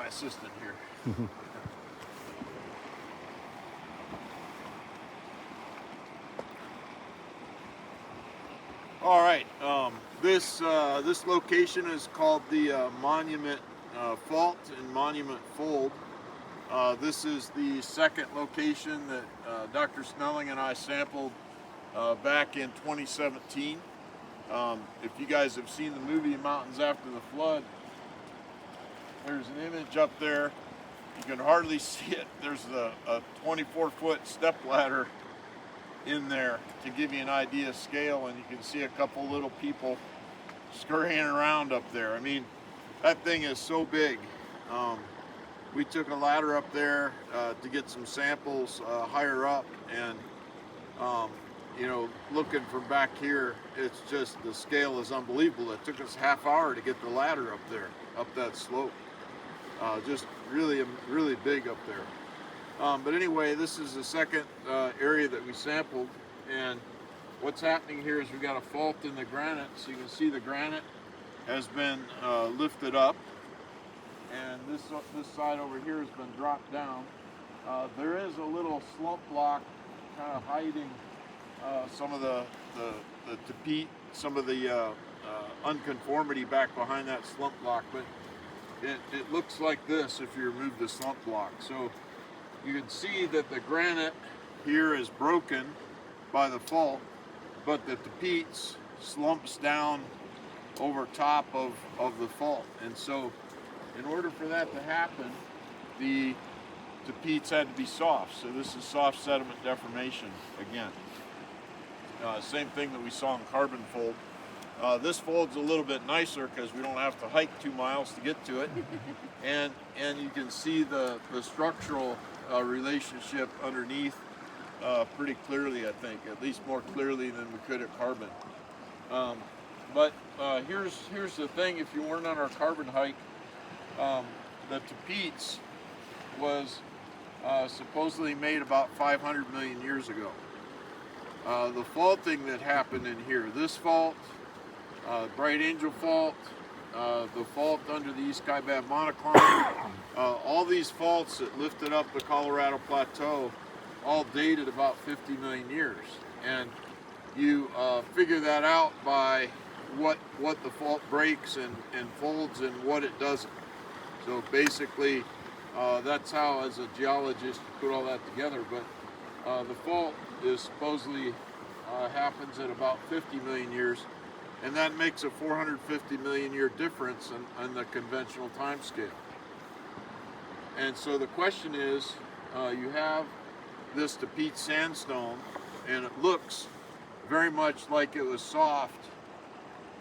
my assistant here. All right, this location is called the Monument Fault and Monument Fold. This is the second location that Dr. Snelling and I sampled back in 2017. If you guys have seen the movie Mountains After the Flood, there's an image up there. You can hardly see it. There's a 24-foot step ladder in there to give you an idea of scale, and you can see a couple little people scurrying around up there. I mean, that thing is so big. We took a ladder up there to get some samples higher up, and you know, looking from back here, it's just, the scale is unbelievable. It took us a half hour to get the ladder up there, up that slope. Just really big up there. But anyway, this is the second area that we sampled, and what's happening here is we got a fault in the granite. So you can see the granite has been lifted up, and this side over here has been dropped down. There is a little slump block kind of hiding some of the tapeat, some of the unconformity back behind that slump block, but it looks like this if you remove the slump block. So you can see that the granite here is broken by the fault, but the tapeats slumps down over top of the fault. And so in order for that to happen, the tapeats had to be soft. So this is soft sediment deformation again. Same thing that we saw in carbon fold. This fold's a little bit nicer because we don't have to hike 2 miles to get to it. And you can see the structural relationship underneath pretty clearly, I think, at least more clearly than we could at carbon. But here's the thing: if you weren't on our carbon hike, the tapeats was supposedly made about 500 million years ago. The faulting that happened in here, this fault, Bright Angel Fault, the fault under the East Kaibab monocline, all these faults that lifted up the Colorado Plateau all dated about 50 million years. And you figure that out by what the fault breaks and folds and what it doesn't. So basically, that's how, as a geologist, you put all that together. But the fault is supposedly happens at about 50 million years, and that makes a 450 million year difference on the conventional time scale. And so the question is, you have this Tapeats Sandstone, and it looks very much like it was soft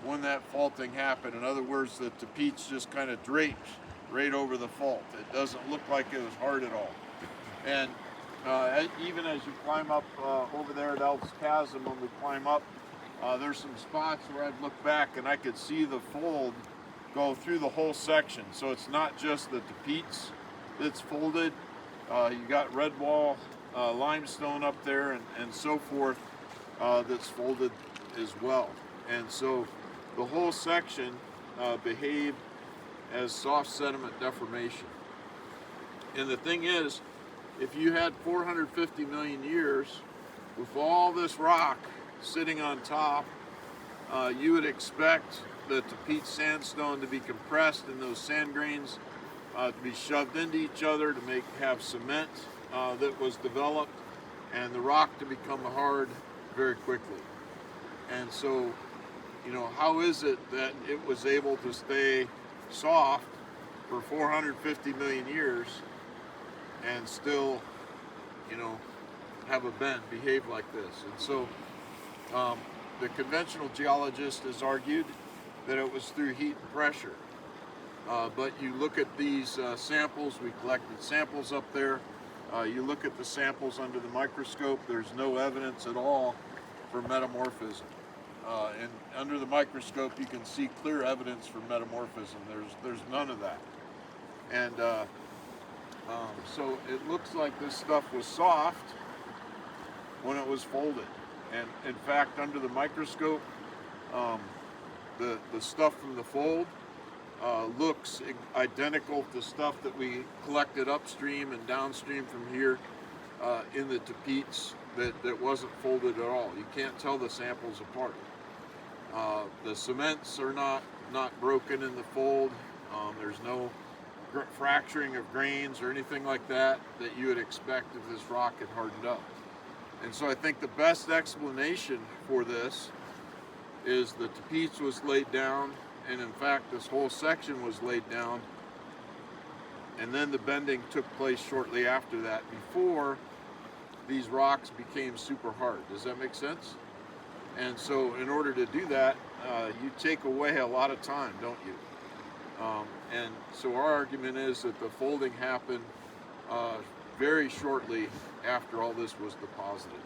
when that faulting happened. In other words, the tapeats just kind of draped right over the fault. It doesn't look like it was hard at all. And even as you climb up over there at Elks Chasm, when we climb up, there's some spots where I'd look back and I could see the fold go through the whole section. So it's not just the tapeats that's folded. You got red wall limestone up there and so forth that's folded as well. And so the whole section behaved as soft sediment deformation. And the thing is, if you had 450 million years with all this rock sitting on top, you would expect the Tapeats Sandstone to be compressed and those sand grains to be shoved into each other to have cement that was developed, and the rock to become hard very quickly. And so, you know, how is it that it was able to stay soft for 450 million years and still, you know, have a bend, behave like this? And so the conventional geologist has argued that it was through heat and pressure. But you look at these samples, we collected samples up there, you look at the samples under the microscope, there's no evidence at all for metamorphism. And under the microscope you can see clear evidence for metamorphism. There's none of that. And so it looks like this stuff was soft when it was folded. And in fact, under the microscope, the stuff from the fold looks identical to stuff that we collected upstream and downstream from here in the Tapeats that wasn't folded at all. You can't tell the samples apart. The cements are not broken in the fold. There's no fracturing of grains or anything like that you would expect if this rock had hardened up. And so I think the best explanation for this is the Tapeats was laid down, and in fact this whole section was laid down, and then the bending took place shortly after that, before these rocks became super hard. Does that make sense? And so in order to do that, you take away a lot of time, don't you? And so our argument is that the folding happened very shortly after all this was deposited.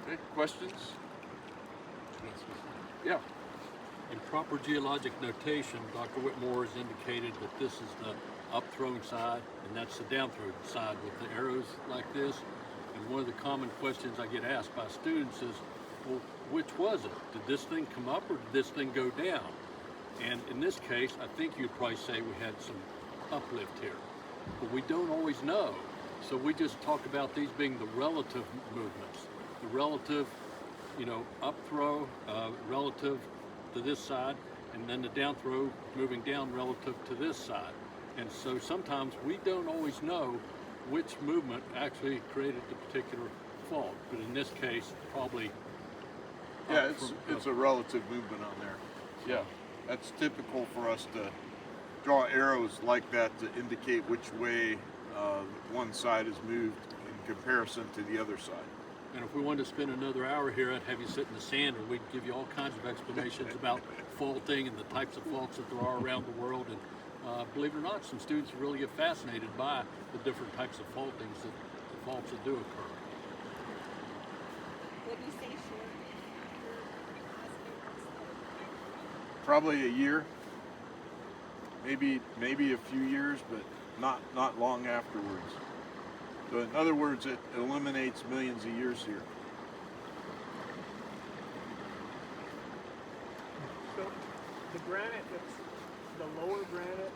Okay, questions? Yeah. In proper geologic notation, Dr. Whitmore has indicated that this is the up-thrown side and that's the down-thrown side with the arrows like this. And one of the common questions I get asked by students is, well, which was it? Did this thing come up or did this thing go down? And in this case, I think you'd probably say we had some uplift here, but we don't always know. So we just talk about these being the relative movements, the relative, up throw relative to this side, and then the down throw moving down relative to this side. And so sometimes we don't always know which movement actually created the particular fault, but in this case, probably. Yeah, it's a relative movement on there. Yeah, that's typical for us to draw arrows like that to indicate which way one side is moved in comparison to the other side. And if we wanted to spend another hour here, I'd have you sit in the sand and we'd give you all kinds of explanations about faulting and the types of faults that there are around the world. And believe it or not, some students really get fascinated by the different types of faultings, the faults that do occur. Would you say short? Probably a year, maybe a few years, but not long afterwards. So in other words, it eliminates millions of years here. So the granite, that's the lower granite